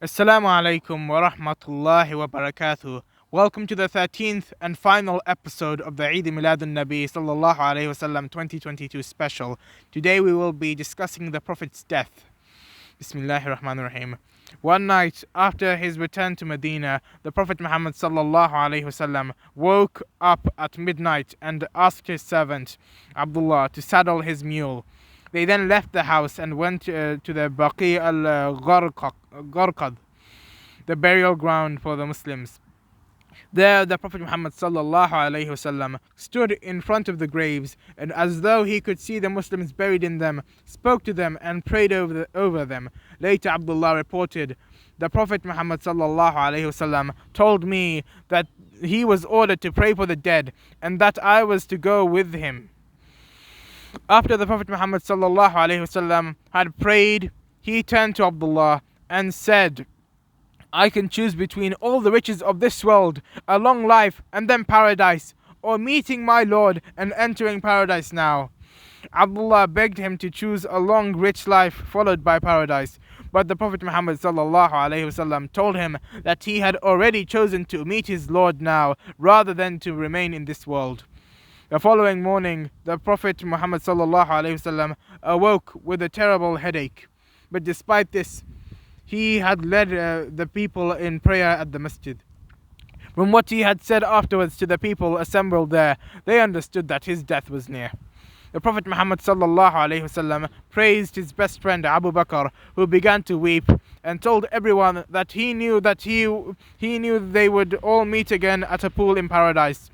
Assalamu alaikum wa rahmatullahi wa barakatuh. Welcome to the 13th and final episode of the milad nabi sallallahu alayhi wasallam 2022 special. Today we will be discussing the Prophet's death. Bismillahir Rahmanir Rahim. One night after his return to Medina, the Prophet Muhammad sallallahu alaihi wasallam woke up at midnight and asked his servant Abdullah to saddle his mule. They then left the house and went to the Baqi al-Gharqad, the burial ground for the Muslims. There, the Prophet Muhammad sallallahu alaihi wasallam stood in front of the graves, and as though he could see the Muslims buried in them, spoke to them and prayed over them. Later, Abdullah reported, the Prophet Muhammad sallallahu alaihi wasallam told me that he was ordered to pray for the dead, and that I was to go with him. After the Prophet Muhammad sallallahu alaihi wasallam had prayed, he turned to Abdullah and said, I can choose between all the riches of this world, a long life, and then paradise, or meeting my Lord and entering paradise now. Abdullah begged him to choose a long, rich life followed by paradise. But the Prophet Muhammad sallallahu alaihi wasallam told him that he had already chosen to meet his Lord now, rather than to remain in this world. The following morning, the Prophet Muhammad sallallahu alaihi wasallam awoke with a terrible headache. But despite this, he had led the people in prayer at the masjid. From what he had said afterwards to the people assembled there, they understood that his death was near. The Prophet Muhammad sallallahu alaihi wasallam praised his best friend Abu Bakr, who began to weep, and told everyone that he knew they would all meet again at a pool in paradise.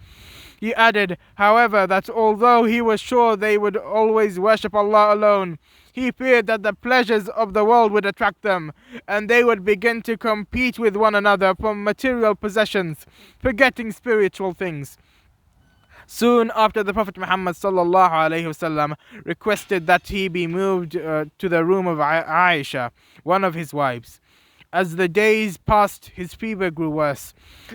He added, however, that although he was sure they would always worship Allah alone, he feared that the pleasures of the world would attract them, and they would begin to compete with one another for material possessions, forgetting spiritual things. Soon after, the Prophet Muhammad sallallahu alaihi wasallam requested that he be moved to the room of Aisha, one of his wives. As the days passed, his fever grew worse,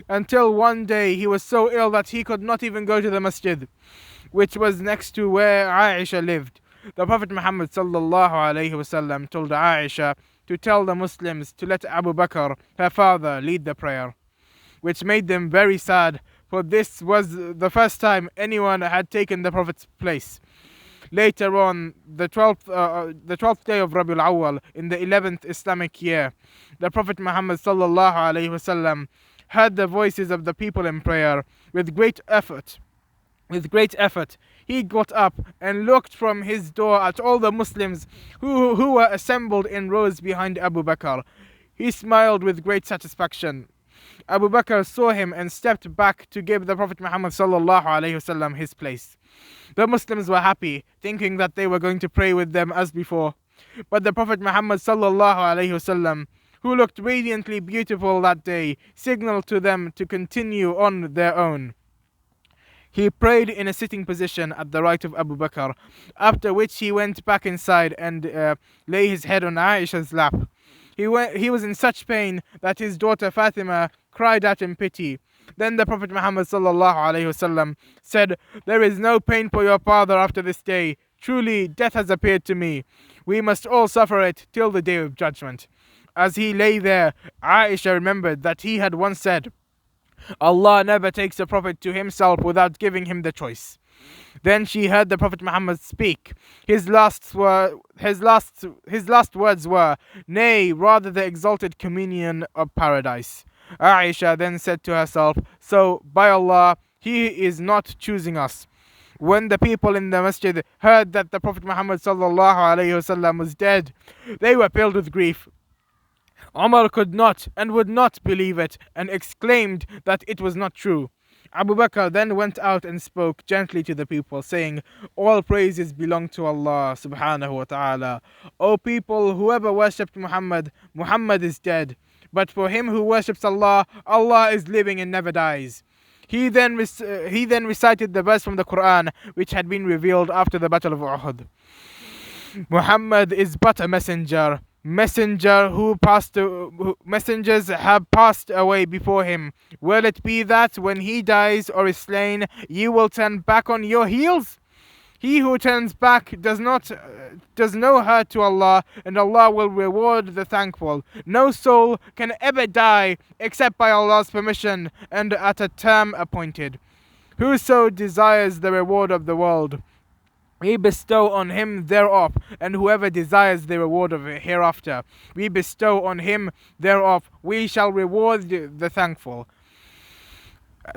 until one day he was so ill that he could not even go to the masjid, which was next to where Aisha lived. The Prophet Muhammad sallallahu alaihi wasallam told Aisha to tell the Muslims to let Abu Bakr, her father, lead the prayer, which made them very sad, for this was the first time anyone had taken the Prophet's place. Later on, the 12th day of Rabiul Awwal, in the 11th Islamic year, the Prophet Muhammad sallallahu alaihi wasallam heard the voices of the people in prayer. With great effort, he got up and looked from his door at all the Muslims who were assembled in rows behind Abu Bakr. He smiled with great satisfaction. Abu Bakr saw him and stepped back to give the Prophet Muhammad sallallahu alaihi wasallam his place. The Muslims were happy, thinking that they were going to pray with them as before. But the Prophet Muhammad sallallahu alaihi wasallam, who looked radiantly beautiful that day, signaled to them to continue on their own. He prayed in a sitting position at the right of Abu Bakr, after which he went back inside and lay his head on Aisha's lap. He was in such pain that his daughter Fatima cried out in pity. Then the Prophet Muhammad sallallahu alaihi wasallam said, There is no pain for your father after this day. Truly, death has appeared to me. We must all suffer it till the day of judgment. As he lay there, Aisha remembered that he had once said, Allah never takes a prophet to himself without giving him the choice. Then she heard the Prophet Muhammad speak. His last words were, Nay, rather the exalted communion of paradise. Aisha then said to herself, So, by Allah, he is not choosing us. When the people in the masjid heard that the Prophet Muhammad sallallahu alaihi wasallam was dead, they were filled with grief. Umar could not and would not believe it, and exclaimed that it was not true. Abu Bakr then went out and spoke gently to the people, saying, All praises belong to Allah subhanahu wa ta'ala. O people, whoever worshipped Muhammad, Muhammad is dead. But for him who worships Allah, Allah is living and never dies. He then recited the verse from the Quran, which had been revealed after the Battle of Uhud. Muhammad is but a messenger. Messengers have passed away before him. Will it be that when he dies or is slain, you will turn back on your heels? He who turns back does no hurt to Allah, and Allah will reward the thankful. No soul can ever die except by Allah's permission and at a term appointed. Whoso desires the reward of the world, we bestow on him thereof, and whoever desires the reward of hereafter, we bestow on him thereof. We shall reward the thankful.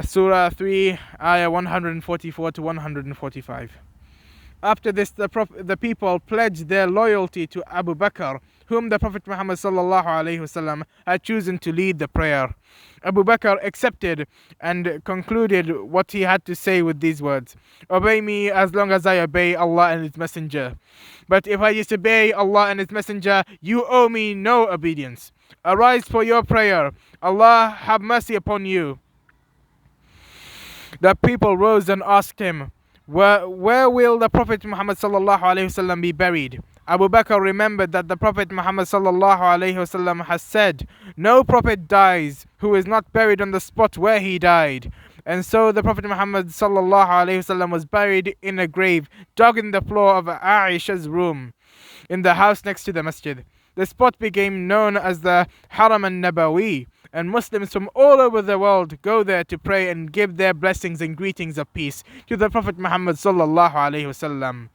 Surah 3, Ayah 144 to 145. After this, the people pledged their loyalty to Abu Bakr, whom the Prophet Muhammad ﷺ had chosen to lead the prayer. Abu Bakr accepted and concluded what he had to say with these words: "Obey me as long as I obey Allah and His Messenger. But if I disobey Allah and His Messenger, you owe me no obedience. Arise for your prayer. Allah have mercy upon you." The people rose and asked him, Where will the Prophet Muhammad ﷺ be buried? Abu Bakr remembered that the Prophet Muhammad ﷺ has said, "No prophet dies who is not buried on the spot where he died." And so the Prophet Muhammad ﷺ was buried in a grave dug in the floor of Aisha's room, in the house next to the masjid. The spot became known as the Haram al-Nabawi, and Muslims from all over the world go there to pray and give their blessings and greetings of peace to the Prophet Muhammad sallallahu alaihi wasallam.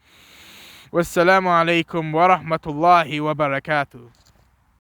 Wassalamu alaikum wa rahmatullahi wa barakatuh.